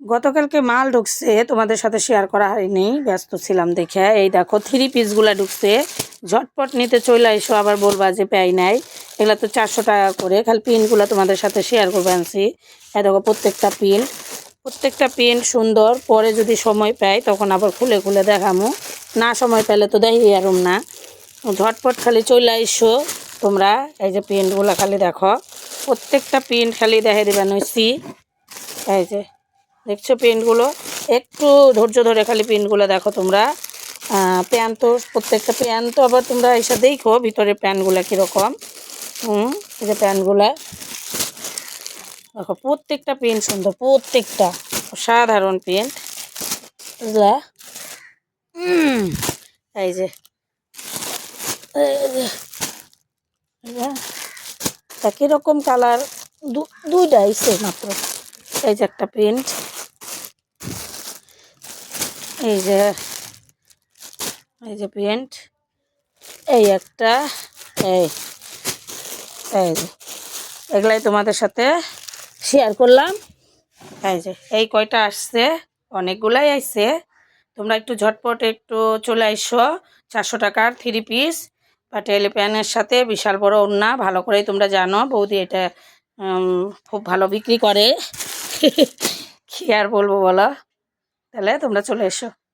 গতকালকে মাল ঢুকছে, তোমাদের সাথে শেয়ার করা হয়নি, ব্যস্ত ছিলাম দেখে। এই দেখো 3 পিসগুলা ঢুকছে, ঝটপট নিতে চলে এসো, আবার বলবা যে পাই নাই। এগুলো তো 400 টাকা করে, খালি পিনগুলো তোমাদের সাথে শেয়ার করবে আনছি। এই দেখো প্রত্যেকটা পিন সুন্দর। পরে যদি সময় পাই তখন আবার খুলে খুলে দেখামো, না সময় পেলে তো দেখি আরম না। ঝটপট খালি চলে এসো তোমরা। এই যে পিনগুলো খালি দেখো, প্রত্যেকটা পিন খালি দেখে দেবেন নইছি। এই যে দেখছো পেনগুলো, একটু ধৈর্য ধরে খালি পেনগুলো দেখো তোমরা। প্যান তো প্রত্যেকটা প্যান তো আবার তোমরা এসে দেখো ভিতরে প্যানগুলো কীরকম। এই যে প্যানগুলো দেখো, প্রত্যেকটা পেন সুন্দর, প্রত্যেকটা সাধারণ পেন, বুঝলা। এই যে তা কীরকম কালার, দুইটা আইছে মাত্র। এই যে একটা প্রিন্ট, এই যে প্রিন্ট, এই একটা, এই এই যে এগুলাই তোমাদের সাথে শেয়ার করলাম। এই যে এই কয়টা আসছে, অনেকগুলাই আসছে। তোমরা একটু ঝটপট একটু চলে আসো। 400 টাকার 3 পিস পাটিয়ালি প্যানের সাথে বিশাল বড় ওড়না, ভালো করেই তোমরা জানো বৌদি এটা খুব ভালো বিক্রি করে। কি আর বলবো বলো, তাহলে তোমরা চলে এসো।